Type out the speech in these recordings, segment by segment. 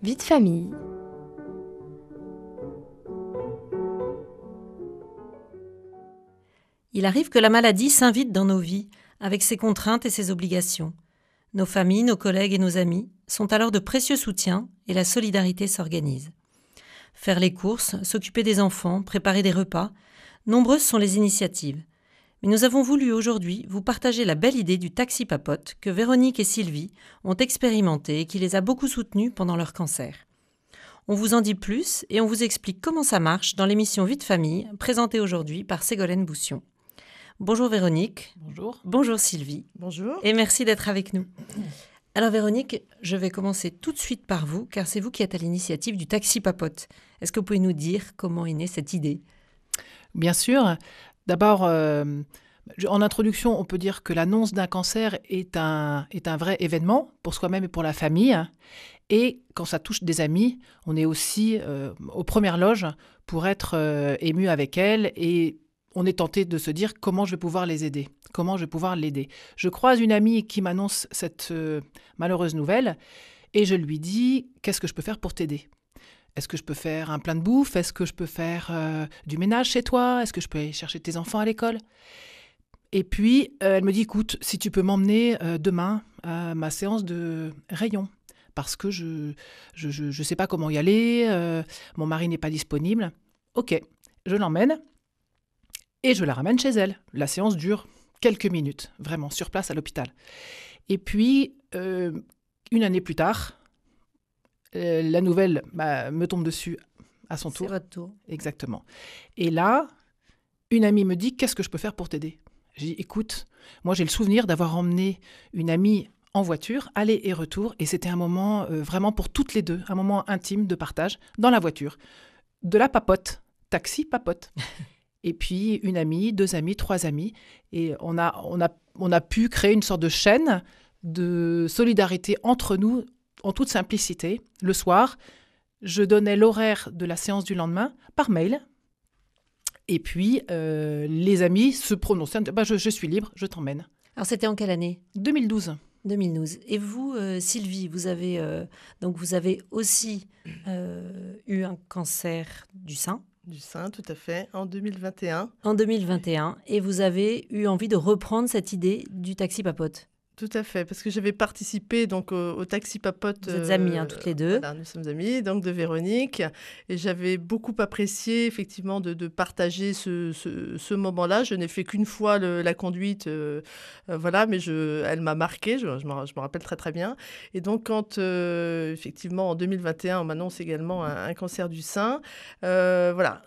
Vie de famille. Il arrive que la maladie s'invite dans nos vies, avec ses contraintes et ses obligations. Nos familles, nos collègues et nos amis sont alors de précieux soutiens et la solidarité s'organise. Faire les courses, s'occuper des enfants, préparer des repas, nombreuses sont les initiatives. Mais nous avons voulu aujourd'hui vous partager la belle idée du taxi papote que Véronique et Sylvie ont expérimenté et qui les a beaucoup soutenus pendant leur cancer. On vous en dit plus et on vous explique comment ça marche dans l'émission Vie de famille, présentée aujourd'hui par Ségolène Boussion. Bonjour Véronique. Bonjour. Bonjour Sylvie. Bonjour. Et merci d'être avec nous. Alors Véronique, je vais commencer tout de suite par vous, car c'est vous qui êtes à l'initiative du taxi papote. Est-ce que vous pouvez nous dire comment est née cette idée ? Bien sûr. D'abord, en introduction, on peut dire que l'annonce d'un cancer est un vrai événement pour soi-même et pour la famille. Et quand ça touche des amis, on est aussi aux premières loges pour être ému avec elles et on est tenté de se dire comment je vais pouvoir les aider, comment je vais pouvoir l'aider. Je croise une amie qui m'annonce cette malheureuse nouvelle et je lui dis « Qu'est-ce que je peux faire pour t'aider ? Est-ce que je peux faire un plein de bouffe ? Est-ce que je peux faire du ménage chez toi ? Est-ce que je peux aller chercher tes enfants à l'école ?» Et puis, elle me dit « Écoute, si tu peux m'emmener demain à ma séance de rayon, parce que je sais pas comment y aller, mon mari n'est pas disponible. » Ok, je l'emmène. Et je la ramène chez elle. La séance dure quelques minutes, vraiment, sur place à l'hôpital. Et puis, une année plus tard, la nouvelle me tombe dessus à son tour. C'est votre tour. Exactement. Et là, une amie me dit « Qu'est-ce que je peux faire pour t'aider ?» J'ai dit « Écoute, moi j'ai le souvenir d'avoir emmené une amie en voiture, aller et retour, et c'était un moment vraiment pour toutes les deux, un moment intime de partage dans la voiture. De la papote, taxi papote. » Et puis, une amie, 2 amis, 3 amis. Et on a pu créer une sorte de chaîne de solidarité entre nous, en toute simplicité. Le soir, je donnais l'horaire de la séance du lendemain par mail. Et puis, les amis se prononçaient. Je suis libre, je t'emmène. Alors, c'était en quelle année ? 2012. 2012. Et vous, Sylvie, vous avez aussi eu un cancer du sein. Du sein, tout à fait, en 2021. En 2021. Et vous avez eu envie de reprendre cette idée du taxi papote. Tout à fait, parce que j'avais participé donc au Taxi Papote. Vous êtes amis, toutes les deux. Voilà, nous sommes amis, donc de Véronique. Et j'avais beaucoup apprécié, effectivement, de partager ce moment-là. Je n'ai fait qu'une fois la conduite, voilà, mais elle m'a marquée, je me rappelle très, très bien. Et donc, quand, effectivement, en 2021, on m'annonce également un cancer du sein, voilà,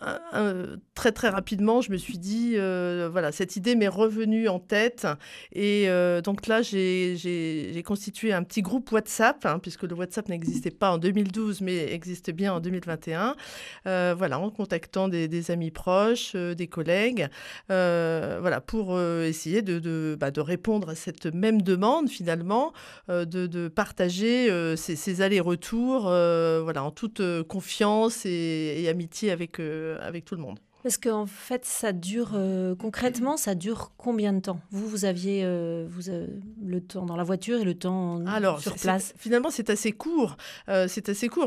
très, très rapidement, je me suis dit, voilà, cette idée m'est revenue en tête. Et donc là, j'ai constitué un petit groupe WhatsApp, puisque le WhatsApp n'existait pas en 2012, mais existe bien en 2021. Voilà, en contactant des amis proches, des collègues, voilà, pour essayer de répondre à cette même demande, finalement, de partager ces allers-retours, voilà, en toute confiance et amitié avec tout le monde. Parce qu'en fait, ça dure, concrètement, ça dure combien de temps ? Vous aviez le temps dans la voiture et le temps sur place ? Finalement, c'est assez court.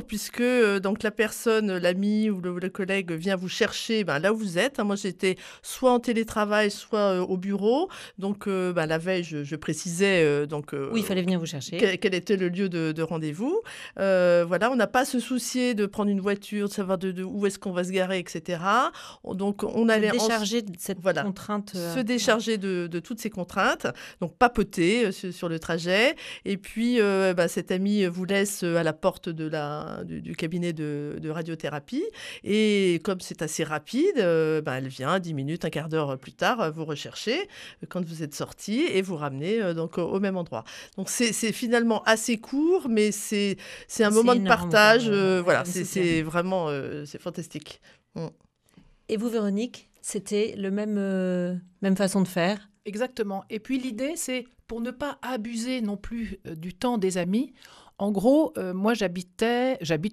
Puisque donc la personne, l'ami ou le collègue vient vous chercher là où vous êtes. Moi, j'étais soit en télétravail, soit au bureau. Donc, la veille, je précisais oui, il fallait venir vous chercher. Quel était le lieu de rendez-vous. Voilà, on n'a pas à se soucier de prendre une voiture, de savoir de où est-ce qu'on va se garer, etc. Donc, on allait décharger de cette contrainte. Se décharger de toutes ces contraintes. Donc, papoter sur le trajet. Et puis, cette amie vous laisse à la porte du cabinet de radiothérapie. Et comme c'est assez rapide, elle vient 10 minutes, un quart d'heure plus tard, vous rechercher quand vous êtes sortis et vous ramener donc au même endroit. Donc, c'est finalement assez court, mais c'est un moment de partage. Voilà, c'est vraiment c'est fantastique. Et vous, Véronique, c'était le même façon de faire ? Exactement. Et puis l'idée, c'est pour ne pas abuser non plus du temps des amis. En gros, moi, j'habite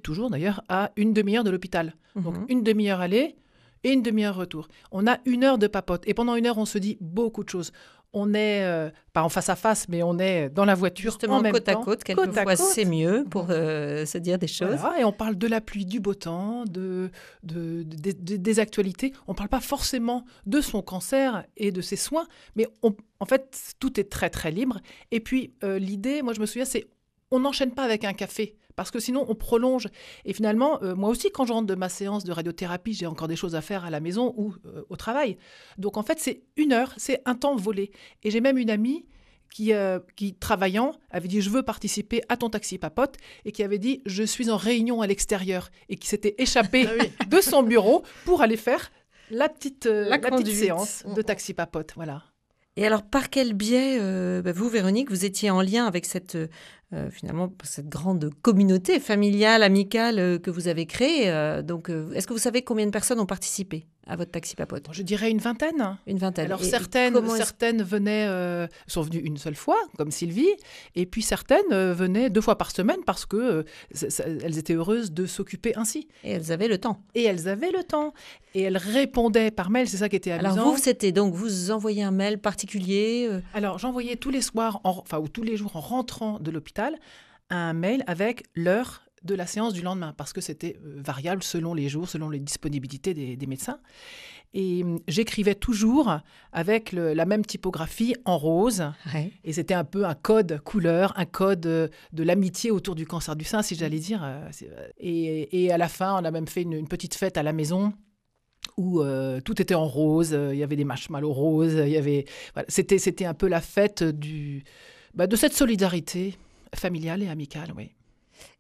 toujours d'ailleurs, à une demi-heure de l'hôpital. Donc, une demi-heure aller et une demi-heure retour. On a 1 heure de papote. Et pendant 1 heure, on se dit beaucoup de choses. on est, pas en face à face, mais on est dans la voiture Justement, en même côte à temps. côte, quelquefois c'est mieux pour se dire des choses. Voilà, et on parle de la pluie, du beau temps, des actualités. On ne parle pas forcément de son cancer et de ses soins, mais en fait, tout est très, très libre. Et puis, l'idée, moi, je me souviens, c'est on n'enchaîne pas avec un café. Parce que sinon, on prolonge. Et finalement, moi aussi, quand je rentre de ma séance de radiothérapie, j'ai encore des choses à faire à la maison ou au travail. Donc, en fait, c'est 1 heure, c'est un temps volé. Et j'ai même une amie qui, travaillant, avait dit « Je veux participer à ton taxi papote » et qui avait dit « Je suis en réunion à l'extérieur » et qui s'était échappée de son bureau pour aller faire la petite séance de taxi papote. Voilà. Et alors, par quel biais, vous, Véronique, vous étiez en lien avec cette grande communauté familiale, amicale que vous avez créée est-ce que vous savez combien de personnes ont participé à votre taxi papote? Je dirais une vingtaine. Une vingtaine. Alors, certaines venaient, sont venues une seule fois, comme Sylvie, et puis certaines venaient 2 fois par semaine parce que elles étaient heureuses de s'occuper ainsi. Et elles avaient le temps. Et elles répondaient par mail, c'est ça qui était amusant. Alors vous envoyez un mail particulier Alors, j'envoyais tous les soirs, ou tous les jours en rentrant de l'hôpital, un mail avec l'heure de la séance du lendemain, parce que c'était variable selon les jours, selon les disponibilités des médecins. Et j'écrivais toujours avec la même typographie en rose. Ouais. Et c'était un peu un code couleur, un code de l'amitié autour du cancer du sein, si j'allais dire. Et à la fin, on a même fait une petite fête à la maison où tout était en rose. Il y avait des marshmallows roses. C'était un peu la fête de cette solidarité familiale et amicale, oui.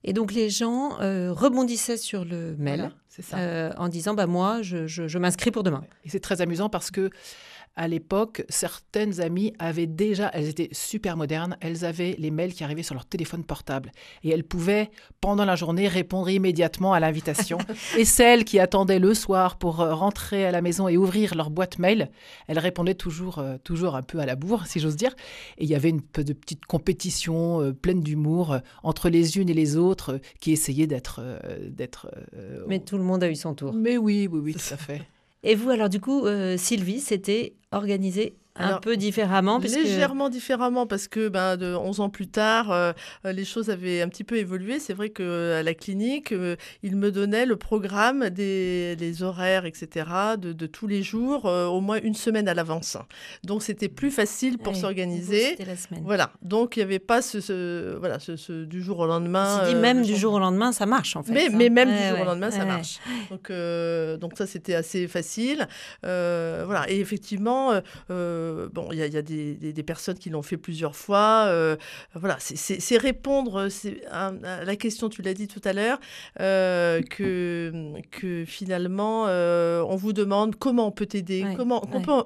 Et donc les gens rebondissaient sur le mail, Voilà, c'est ça. en disant moi je m'inscris pour demain. Et c'est très amusant parce que à l'époque, certaines amies elles étaient super modernes, elles avaient les mails qui arrivaient sur leur téléphone portable et elles pouvaient, pendant la journée, répondre immédiatement à l'invitation. Et celles qui attendaient le soir pour rentrer à la maison et ouvrir leur boîte mail, elles répondaient toujours un peu à la bourre, si j'ose dire. Et il y avait une petite compétition pleine d'humour entre les unes et les autres qui essayaient d'être... Mais tout le monde a eu son tour. Mais oui, tout à fait. Et vous, alors du coup, Sylvie, c'était organisé un peu différemment légèrement différemment, parce que 11 ans plus tard, les choses avaient un petit peu évolué. C'est vrai qu'à la clinique, ils me donnaient le programme, les horaires, etc., de tous les jours, au moins 1 semaine à l'avance. Donc, c'était plus facile pour s'organiser. C'était la semaine. Voilà. Donc, il n'y avait pas ce du jour au lendemain. On s'est dit même du jour au lendemain, ça marche, en fait. Mais même du jour au lendemain, ça marche. Donc, ça, c'était assez facile. Voilà. Et effectivement... il y a des personnes qui l'ont fait plusieurs fois. Voilà, c'est répondre à la question, tu l'as dit tout à l'heure, que finalement, on vous demande comment on peut t'aider,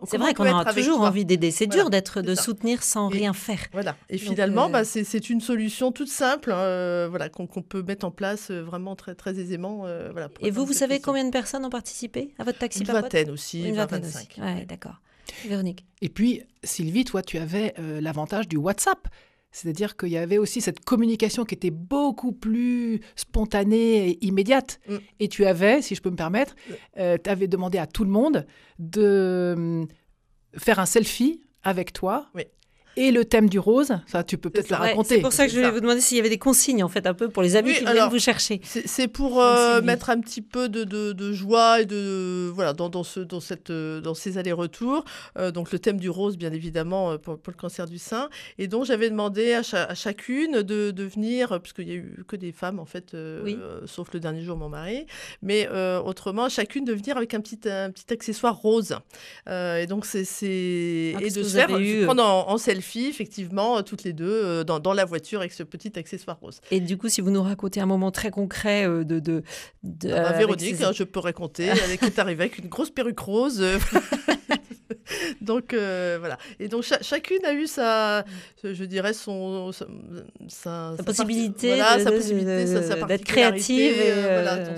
c'est vrai qu'on a toujours envie d'aider. C'est dur de soutenir sans rien faire. Voilà. Et finalement, c'est une solution toute simple, qu'on peut mettre en place vraiment très, très aisément. Et vous savez combien de personnes ont participé à votre taxi papote? Une vingtaine aussi, 25. Aussi. Ouais, d'accord. Véronique. Et puis, Sylvie, toi, tu avais l'avantage du WhatsApp. C'est-à-dire qu'il y avait aussi cette communication qui était beaucoup plus spontanée et immédiate. Et tu avais, si je peux me permettre, tu avais demandé à tout le monde de faire un selfie avec toi. Oui. Et le thème du rose, ça tu peux peut-être le raconter. C'est pour ça que je voulais vous demander s'il y avait des consignes, en fait, un peu pour les amis qui viennent vous chercher. C'est pour mettre un petit peu de joie et dans ces allers-retours. Donc le thème du rose, bien évidemment, pour le cancer du sein. Et donc j'avais demandé à chacune de venir, puisqu'il n'y a eu que des femmes, en fait, sauf le dernier jour, mon mari. Mais autrement, chacune de venir avec un petit accessoire rose. Et donc et de se prendre en selfie, effectivement, toutes les deux, dans la voiture avec ce petit accessoire rose. Et du coup, si vous nous racontez un moment très concret Véronique, je peux raconter, elle est arrivée avec une grosse perruque rose. Donc, voilà. Et donc, chacune a eu sa possibilité, d'être créative. Voilà, donc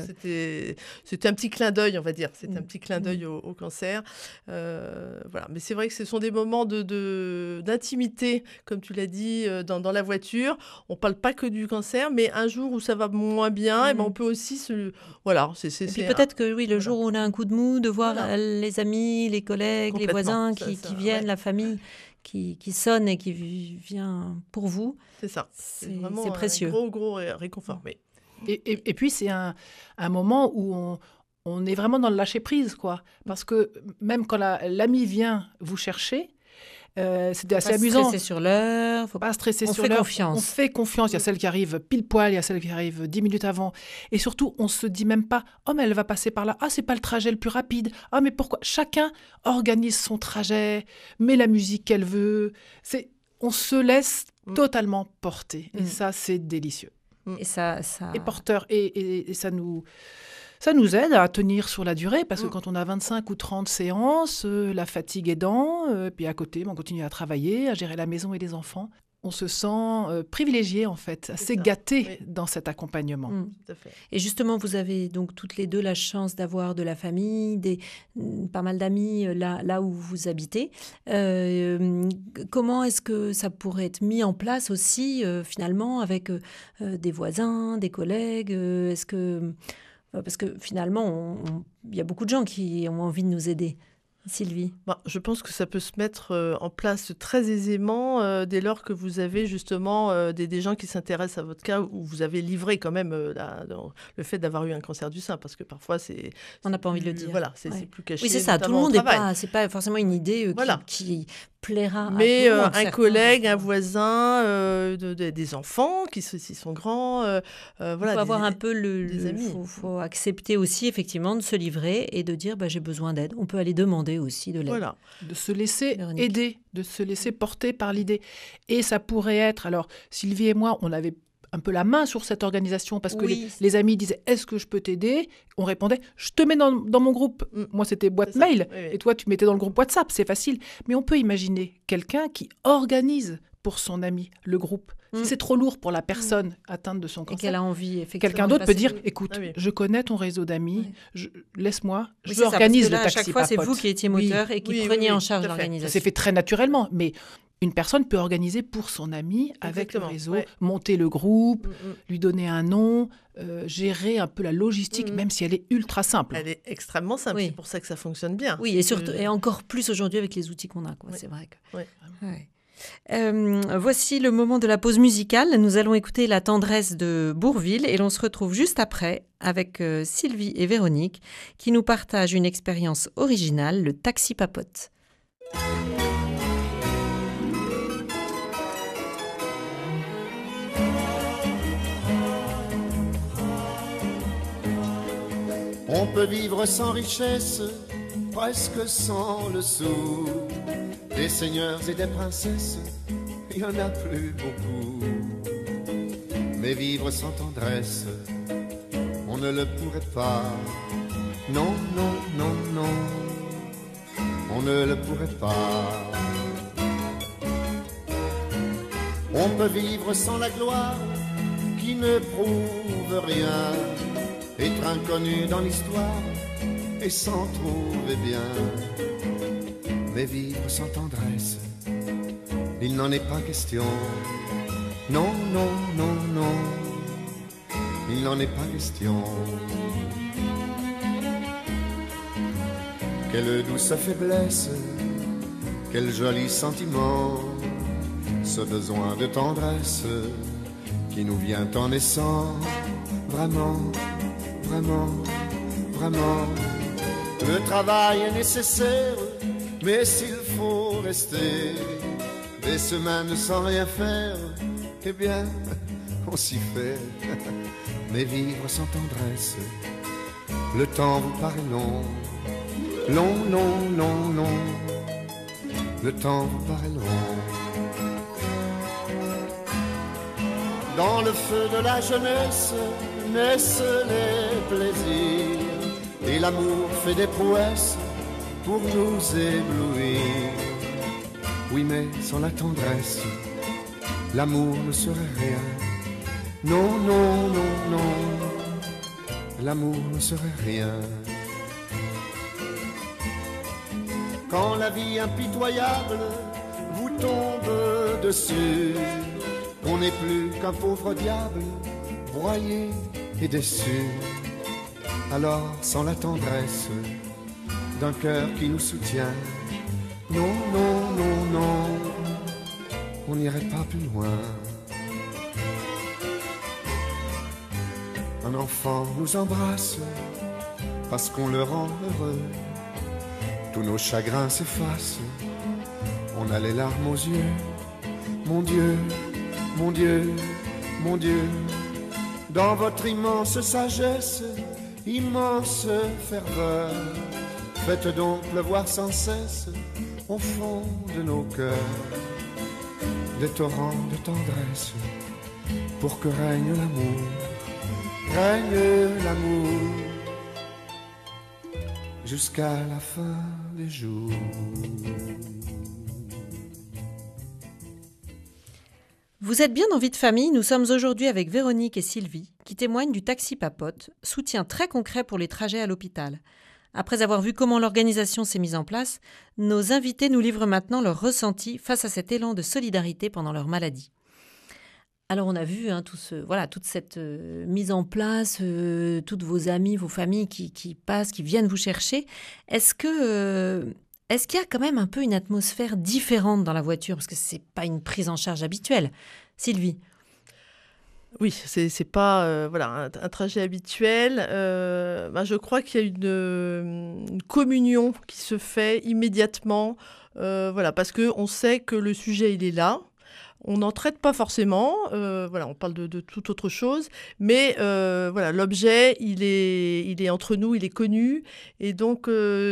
c'était un petit clin d'œil, on va dire. C'était un petit clin d'œil au cancer. Voilà. Mais c'est vrai que ce sont des moments d'intimité, comme tu l'as dit, dans la voiture. On ne parle pas que du cancer, mais un jour où ça va moins bien, on peut aussi Voilà. Et puis peut-être que le jour où on a un coup de mou, de voir les amis, les collègues, les voisins qui viennent, la famille, qui sonne et qui vient pour vous. C'est ça. C'est vraiment précieux. un gros réconfort. Oui. Et puis, c'est un moment où on est vraiment dans le lâcher-prise, quoi. Parce que même quand l'ami vient vous chercher, c'était assez amusant. Pas stresser sur l'heure. Faut pas stresser on sur fait l'heure. confiance. On fait confiance. Il y a celle qui arrive pile poil, il y a celle qui arrive 10 minutes avant. Et surtout, on se dit même pas « Oh, mais elle va passer par là. Ah, c'est pas le trajet le plus rapide. Ah, mais pourquoi ?» Chacun organise son trajet, met la musique qu'elle veut. On se laisse totalement porter. Et ça, c'est délicieux. Et ça... Et porteur. Et ça nous aide à tenir sur la durée, parce que quand on a 25 ou 30 séances, la fatigue aidant, puis à côté, on continue à travailler, à gérer la maison et les enfants. On se sent privilégié, en fait, assez gâté dans cet accompagnement. Tout à fait. Et justement, vous avez donc toutes les deux la chance d'avoir de la famille, pas mal d'amis là où vous habitez. Comment est-ce que ça pourrait être mis en place aussi, finalement, avec des voisins, des collègues Est-ce que... Parce que finalement, il y a beaucoup de gens qui ont envie de nous aider. Sylvie? Je pense que ça peut se mettre en place très aisément dès lors que vous avez justement des gens qui s'intéressent à votre cas, où vous avez livré quand même le fait d'avoir eu un cancer du sein, parce que parfois c'est... On n'a pas envie de le dire. Voilà, c'est plus caché. Oui, c'est ça, tout le monde n'est pas... C'est pas forcément une idée qui plaira mais à tout le monde. Mais un collègue, un voisin, des enfants qui sont grands... voilà, il faut avoir un peu des amis. Faut accepter aussi effectivement de se livrer et de dire j'ai besoin d'aide. On peut aller demander aussi de l'aide. Voilà. De se laisser aider, de se laisser porter par l'idée. Et ça pourrait être... Alors, Sylvie et moi, on avait un peu la main sur cette organisation, parce que les amis disaient « Est-ce que je peux t'aider ?» On répondait « Je te mets dans mon groupe. » Moi, c'était boîte mail. Oui. Et toi, tu mettais dans le groupe WhatsApp. C'est facile. Mais on peut imaginer quelqu'un qui organise pour son ami le groupe. Si c'est trop lourd pour la personne atteinte de son cancer, et qu'elle a envie, effectivement, quelqu'un d'autre peut dire écoute, je connais ton réseau d'amis, laisse-moi, je organise le taxi. À chaque fois, c'est vous qui étiez moteur et qui preniez en charge l'organisation. Ça s'est fait très naturellement, mais une personne peut organiser pour son ami avec le réseau, monter le groupe, lui donner un nom, gérer un peu la logistique, même si elle est ultra simple. Elle est extrêmement simple, c'est pour ça que ça fonctionne bien. Oui, et surtout, et encore plus aujourd'hui avec les outils qu'on a, c'est vrai que... Voici le moment de la pause musicale. Nous allons écouter La tendresse de Bourvil et l'on se retrouve juste après avec Sylvie et Véronique qui nous partagent une expérience originale, le taxi papote. On peut vivre sans richesse, presque sans le sou. Des seigneurs et des princesses, il n'y en a plus beaucoup. Mais vivre sans tendresse, on ne le pourrait pas. Non, non, non, non, on ne le pourrait pas. On peut vivre sans la gloire, qui ne prouve rien, être inconnu dans l'histoire, et s'en trouver bien. Mais vivre sans tendresse, il n'en est pas question. Non, non, non, non, il n'en est pas question. Quelle douce faiblesse, quel joli sentiment, ce besoin de tendresse qui nous vient en naissant. Vraiment, vraiment, vraiment, le travail est nécessaire. Mais s'il faut rester des semaines sans rien faire, eh bien, on s'y fait. Mais vivre sans tendresse, le temps vous paraît long. Long, long, long, long, le temps vous paraît long. Dans le feu de la jeunesse naissent les plaisirs, et l'amour fait des prouesses pour nous éblouir. Oui, mais sans la tendresse, l'amour ne serait rien. Non, non, non, non, l'amour ne serait rien. Quand la vie impitoyable vous tombe dessus, on n'est plus qu'un pauvre diable, broyé et déçu. Alors, sans la tendresse d'un cœur qui nous soutient, non, non, non, non, on n'irait pas plus loin. Un enfant nous embrasse parce qu'on le rend heureux. Tous nos chagrins s'effacent, on a les larmes aux yeux. Mon Dieu, mon Dieu, mon Dieu, dans votre immense sagesse, immense ferveur, faites donc pleuvoir sans cesse au fond de nos cœurs des torrents de tendresse pour que règne l'amour, règne l'amour jusqu'à la fin des jours. Vous êtes bien dans Vie de famille, nous sommes aujourd'hui avec Véronique et Sylvie qui témoignent du taxi papote, soutien très concret pour les trajets à l'hôpital. Après avoir vu comment l'organisation s'est mise en place, nos invités nous livrent maintenant leur ressenti face à cet élan de solidarité pendant leur maladie. Alors on a vu toute cette mise en place, toutes vos amis, vos familles qui passent, qui viennent vous chercher. Est-ce qu'il y a quand même un peu une atmosphère différente dans la voiture? Parce que ce n'est pas une prise en charge habituelle. Sylvie? Oui, c'est pas un trajet habituel. Je crois qu'il y a une communion qui se fait immédiatement, parce qu'on sait que le sujet, il est là. On n'en traite pas forcément, on parle de toute autre chose, mais l'objet, il est entre nous, il est connu, et donc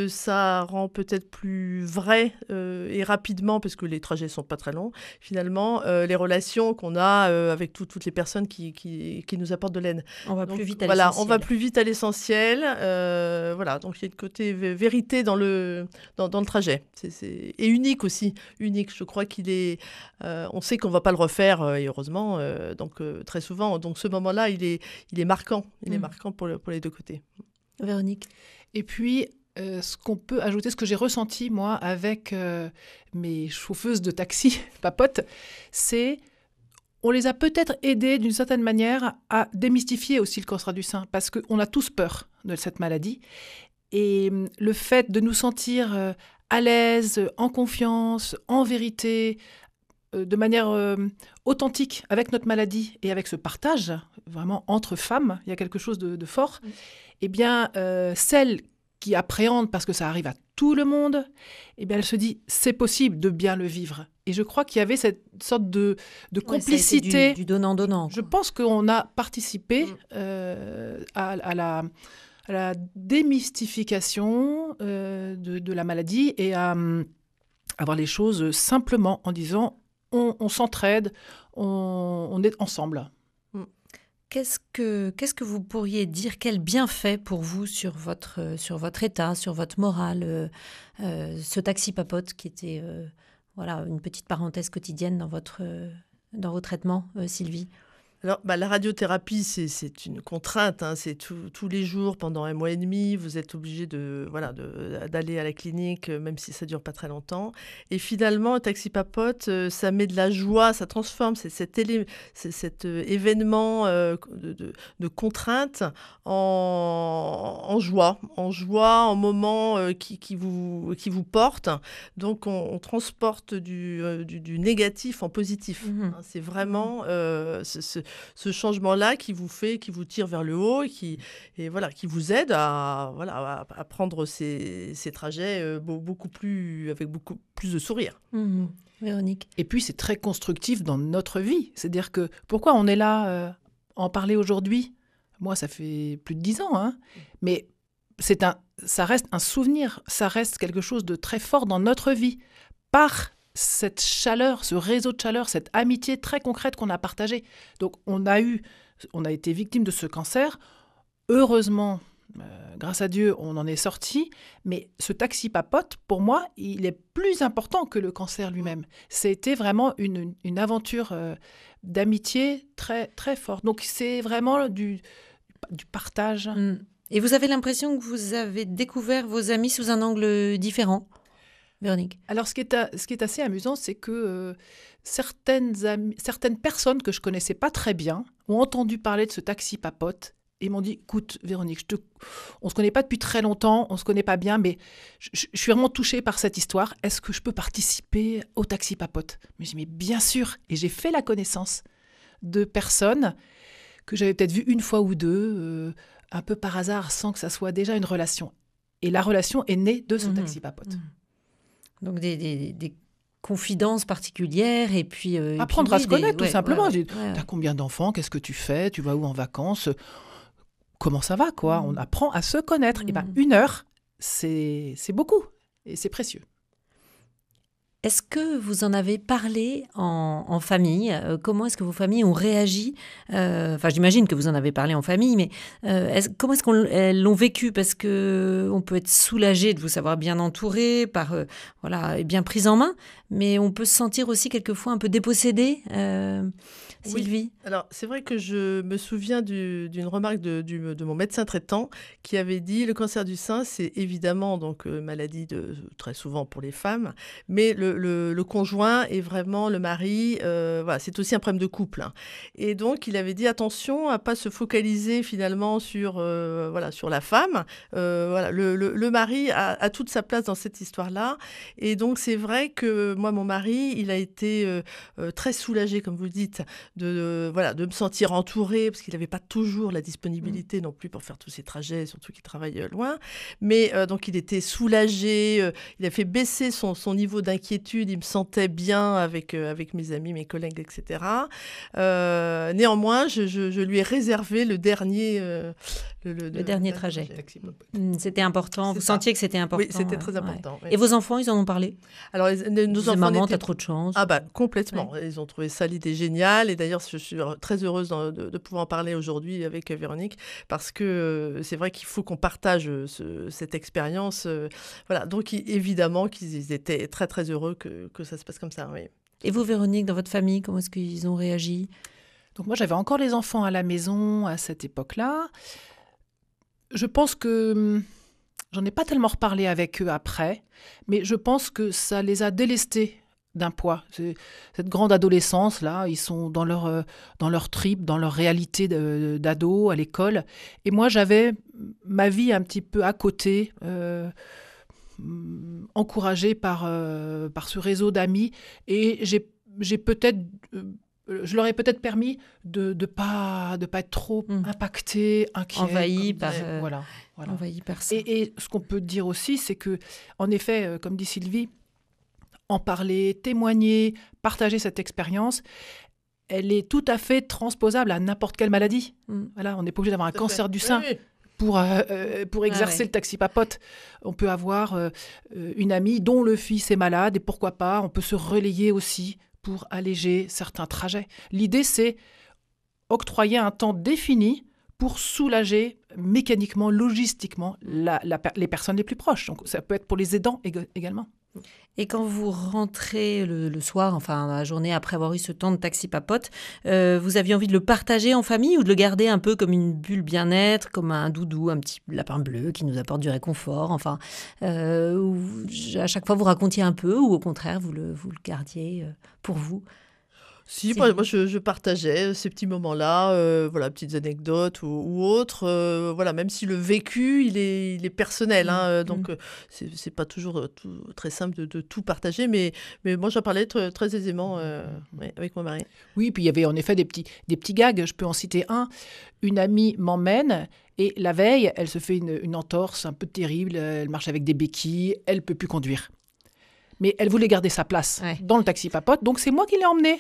ça rend peut-être plus vrai et rapidement, parce que les trajets sont pas très longs, finalement, les relations qu'on a avec toutes les personnes qui nous apportent de l'aide. On va plus vite à l'essentiel. On va plus vite à l'essentiel, donc il y a une côté vérité dans le trajet. Et unique aussi, unique, je crois qu'il est... on sait qu'on ne va pas le refaire, et heureusement, très souvent. Donc ce moment-là, il est marquant. Il est marquant pour les deux côtés. Véronique? Et puis, ce qu'on peut ajouter, ce que j'ai ressenti, moi, avec mes chauffeuses de taxi papotes, c'est... On les a peut-être aidées, d'une certaine manière, à démystifier aussi le cancer du sein, parce qu'on a tous peur de cette maladie. Et le fait de nous sentir à l'aise, en confiance, en vérité, de manière authentique avec notre maladie et avec ce partage, vraiment entre femmes, il y a quelque chose de fort, eh bien, celle qui appréhende parce que ça arrive à tout le monde, eh bien, elle se dit, c'est possible de bien le vivre. Et je crois qu'il y avait cette sorte de complicité. Ça a été du donnant-donnant. Je pense qu'on a participé à la démystification de la maladie et à avoir les choses simplement en disant on s'entraide, on est ensemble. Qu'est-ce que vous pourriez dire, quel bienfait pour vous sur votre état, sur votre morale, ce taxi papote qui était une petite parenthèse quotidienne dans vos traitements, Sylvie? Alors, la radiothérapie, c'est une contrainte. C'est tous les jours, pendant 1 mois et demi, vous êtes obligé d'aller à la clinique, même si ça ne dure pas très longtemps. Et finalement, le taxi papote, ça met de la joie, ça transforme cet événement de contrainte en joie, en moment qui vous porte. Donc, on transporte du négatif en positif. C'est vraiment ce changement-là qui vous tire vers le haut et qui vous aide à prendre ces trajets avec beaucoup plus de sourire. Véronique? Et puis, c'est très constructif dans notre vie. C'est-à-dire que pourquoi on est là en parler aujourd'hui? Moi, ça fait plus de 10 ans, mais ça reste un souvenir, ça reste quelque chose de très fort dans notre vie. Par cette chaleur, ce réseau de chaleur, cette amitié très concrète qu'on a partagée. Donc, on a été victime de ce cancer. Heureusement, grâce à Dieu, on en est sorti. Mais ce taxi papote, pour moi, il est plus important que le cancer lui-même. C'était vraiment une aventure d'amitié très, très forte. Donc, c'est vraiment du partage. Et vous avez l'impression que vous avez découvert vos amis sous un angle différent, Véronique? Alors, ce qui est assez amusant, c'est que certaines personnes que je connaissais pas très bien ont entendu parler de ce taxi papote Et ils m'ont dit, écoute, Véronique, on ne se connaît pas depuis très longtemps, on ne se connaît pas bien, mais je suis vraiment touchée par cette histoire. Est-ce que je peux participer au Taxi Papote ? Mais j'ai dit, mais bien sûr. Et j'ai fait la connaissance de personnes que j'avais peut-être vues une fois ou deux, un peu par hasard, sans que ça soit déjà une relation. Et la relation est née de ce Taxi Papote. Donc des confidences particulières et puis... Apprendre à se connaître, tout simplement. T'as combien d'enfants ? Qu'est-ce que tu fais ? Tu vas où en vacances ? Comment ça va, quoi ? On apprend à se connaître. Et 1 heure, c'est beaucoup et c'est précieux. Est-ce que vous en avez parlé en famille ? Comment est-ce que vos familles ont réagi ? J'imagine que vous en avez parlé en famille, mais comment est-ce qu'elles l'ont vécu ? Parce qu'on peut être soulagé de vous savoir bien entouré, et bien prise en main, mais on peut se sentir aussi quelquefois un peu dépossédé. Sylvie ? Oui. Alors, c'est vrai que je me souviens d'une remarque de mon médecin traitant qui avait dit le cancer du sein, c'est évidemment donc maladie très souvent pour les femmes, mais le conjoint est vraiment le mari, c'est aussi un problème de couple. Hein. Et donc, il avait dit attention à pas se focaliser finalement sur la femme. Le mari a toute sa place dans cette histoire-là. Et donc, c'est vrai que moi, mon mari, il a été très soulagé, comme vous dites, de me sentir entourée, parce qu'il n'avait pas toujours la disponibilité non plus pour faire tous ces trajets, surtout qu'il travaille loin. Mais donc, il était soulagé, il a fait baisser son niveau d'inquiétude, il me sentait bien avec mes amis, mes collègues, etc. Néanmoins, je lui ai réservé le dernier... le dernier trajet. C'était important, vous sentiez que c'était important. Oui, c'était très important. Ouais. Et vos enfants, ils en ont parlé ? Alors, nos enfants maman, t'as trop de chance. Ah complètement. Ouais. Ils ont trouvé ça l'idée géniale. Et d'ailleurs, je suis très heureuse de pouvoir en parler aujourd'hui avec Véronique, parce que c'est vrai qu'il faut qu'on partage cette expérience. Donc, évidemment qu'ils étaient très, très heureux que ça se passe comme ça. Oui. Et vous, Véronique, dans votre famille, comment est-ce qu'ils ont réagi ? Donc moi, j'avais encore les enfants à la maison à cette époque-là. Je pense que j'en ai pas tellement reparlé avec eux après, mais je pense que ça les a délestés d'un poids. Cette grande adolescence-là, ils sont dans leur trip, dans leur réalité d'ado à l'école. Et moi, j'avais ma vie un petit peu à côté, encouragée par ce réseau d'amis. Et j'ai peut-être... je leur ai peut-être permis de pas être trop impacté, inquiet. Envahi par ça. Et ce qu'on peut dire aussi, c'est que, en effet, comme dit Sylvie, en parler, témoigner, partager cette expérience, elle est tout à fait transposable à n'importe quelle maladie. Voilà, on n'est pas obligé d'avoir un cancer du sein. Oui. Pour exercer le Taxi Papote. On peut avoir une amie dont le fils est malade, et pourquoi pas, on peut se relayer aussi pour alléger certains trajets. L'idée, c'est octroyer un temps défini pour soulager mécaniquement, logistiquement les personnes les plus proches. Donc, ça peut être pour les aidants également. Et quand vous rentrez le soir, enfin la journée après avoir eu ce temps de Taxi Papote, vous aviez envie de le partager en famille ou de le garder un peu comme une bulle bien-être, comme un doudou, un petit lapin bleu qui nous apporte du réconfort, enfin, à chaque fois vous racontiez un peu ou au contraire vous le gardiez pour vous ? Si, moi je partageais ces petits moments-là, petites anecdotes ou autres. Même si le vécu, il est personnel. Donc, c'est pas toujours très simple de tout partager. Mais moi, j'en parlais très, très aisément avec mon mari. Oui, puis il y avait en effet des petits gags. Je peux en citer un. Une amie m'emmène et la veille, elle se fait une entorse un peu terrible. Elle marche avec des béquilles. Elle ne peut plus conduire. Mais elle voulait garder sa place dans le Taxi Papote, donc c'est moi qui l'ai emmenée.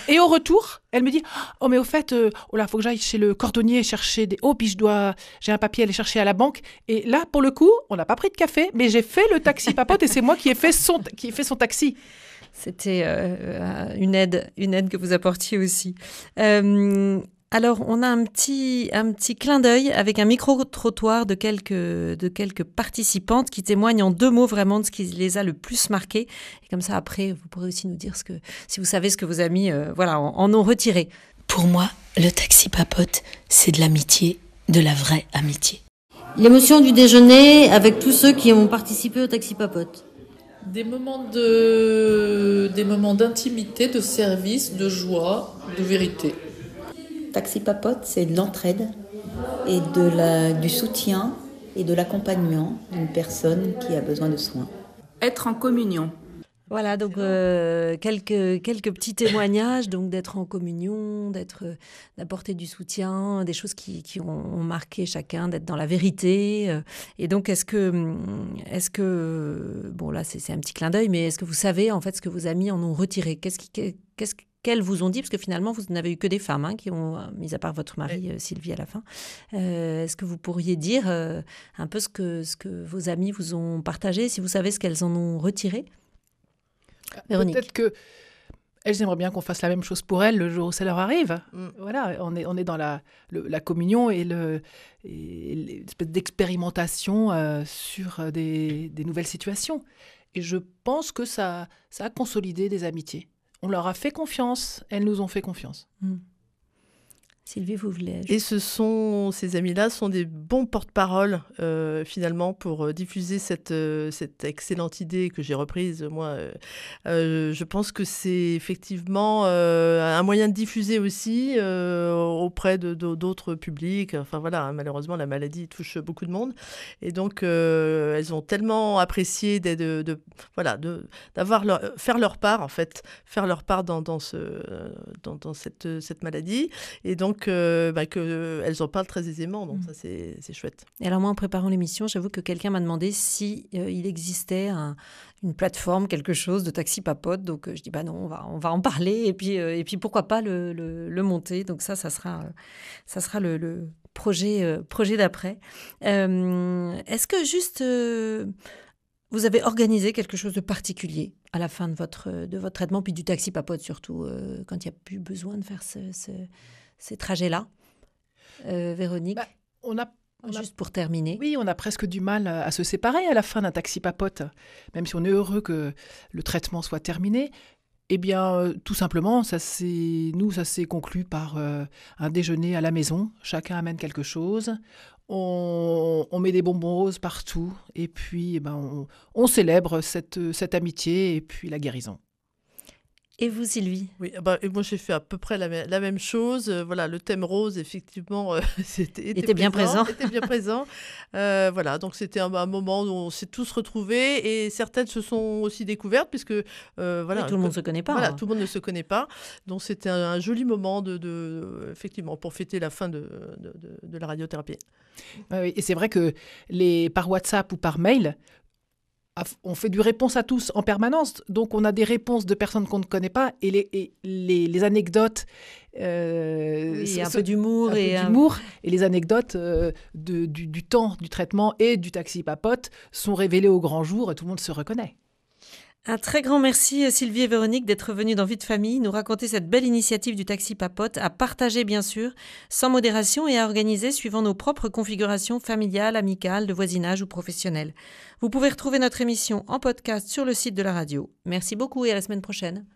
Et au retour, elle me dit « Oh, mais au fait, faut que j'aille chez le cordonnier chercher des... Oh, puis j'ai un papier à aller chercher à la banque. » Et là, pour le coup, on n'a pas pris de café, mais j'ai fait le Taxi Papote et c'est moi qui ai fait son taxi. C'était une aide que vous apportiez aussi. Alors, on a un petit clin d'œil avec un micro-trottoir de quelques participantes qui témoignent en 2 mots vraiment de ce qui les a le plus marqués. Et comme ça, après, vous pourrez aussi nous dire si vous savez ce que vos amis en ont retiré. Pour moi, le Taxi Papote, c'est de l'amitié, de la vraie amitié. L'émotion du déjeuner avec tous ceux qui ont participé au Taxi Papote. Des moments d'intimité, de service, de joie, de vérité. Taxi Papote, c'est de l'entraide, et du soutien et de l'accompagnement d'une personne qui a besoin de soins. Être en communion. Voilà, donc quelques petits témoignages, donc d'être en communion, d'apporter du soutien, des choses qui ont marqué chacun, d'être dans la vérité. Et donc, est-ce que bon là c'est un petit clin d'œil, mais est-ce que vous savez en fait ce que vos amis en ont retiré? Qu'elles vous ont dit? Parce que finalement, vous n'avez eu que des femmes qui ont, mis à part votre mari, Sylvie, à la fin. Est-ce que vous pourriez dire un peu ce que vos amis vous ont partagé, si vous savez ce qu'elles en ont retiré? Véronique. Peut-être qu'elles aimeraient bien qu'on fasse la même chose pour elles le jour où ça leur arrive. Voilà, on est dans la communion et l'espèce d'expérimentation sur des nouvelles situations. Et je pense que ça a consolidé des amitiés. On leur a fait confiance, elles nous ont fait confiance. Sylvie, vous voulez ajouter? Et ces amis-là sont des bons porte-parole, finalement, pour diffuser cette excellente idée que j'ai reprise, moi. Je pense que c'est effectivement un moyen de diffuser aussi auprès d'autres publics. Enfin, voilà, malheureusement, la maladie touche beaucoup de monde. Et donc, elles ont tellement apprécié faire leur part, en fait, faire leur part dans cette maladie. Et donc, qu'elles en parlent très aisément, donc ça c'est chouette. Et alors moi, en préparant l'émission, j'avoue que quelqu'un m'a demandé si il existait une plateforme, quelque chose de Taxi Papote, donc je dis non, on va en parler, et puis pourquoi pas le monter, donc ça sera le projet d'après. Est-ce que juste vous avez organisé quelque chose de particulier à la fin de votre traitement, puis du Taxi Papote surtout, quand il n'y a plus besoin de faire ces trajets-là? Véronique, juste pour terminer. Oui, on a presque du mal à se séparer à la fin d'un Taxi Papote, même si on est heureux que le traitement soit terminé. Eh bien, tout simplement, ça s'est conclu par un déjeuner à la maison. Chacun amène quelque chose. On met des bonbons roses partout. Et puis, on célèbre cette amitié et puis la guérison. Et vous, Sylvie? Oui, et moi j'ai fait à peu près la même chose. Voilà, le thème rose, effectivement, était bien présent. Était bien présent. Voilà, donc c'était un moment où on s'est tous retrouvés et certaines se sont aussi découvertes puisque voilà, tout le monde ne se connaît pas. Voilà, tout le monde ne se connaît pas. Donc c'était un joli moment effectivement pour fêter la fin de la radiothérapie. Oui, et c'est vrai que par WhatsApp ou par mail, on fait du réponse à tous en permanence. Donc, on a des réponses de personnes qu'on ne connaît pas et les anecdotes... un peu d'humour. Et les anecdotes du temps du traitement et du Taxi Papote sont révélées au grand jour et tout le monde se reconnaît. Un très grand merci Sylvie et Véronique d'être venues dans Vie de famille nous raconter cette belle initiative du Taxi Papote, à partager bien sûr, sans modération et à organiser suivant nos propres configurations familiales, amicales, de voisinage ou professionnelles. Vous pouvez retrouver notre émission en podcast sur le site de la radio. Merci beaucoup et à la semaine prochaine.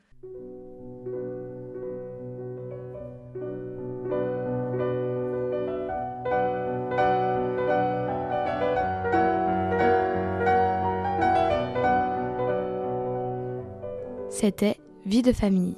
C'était Vie de famille.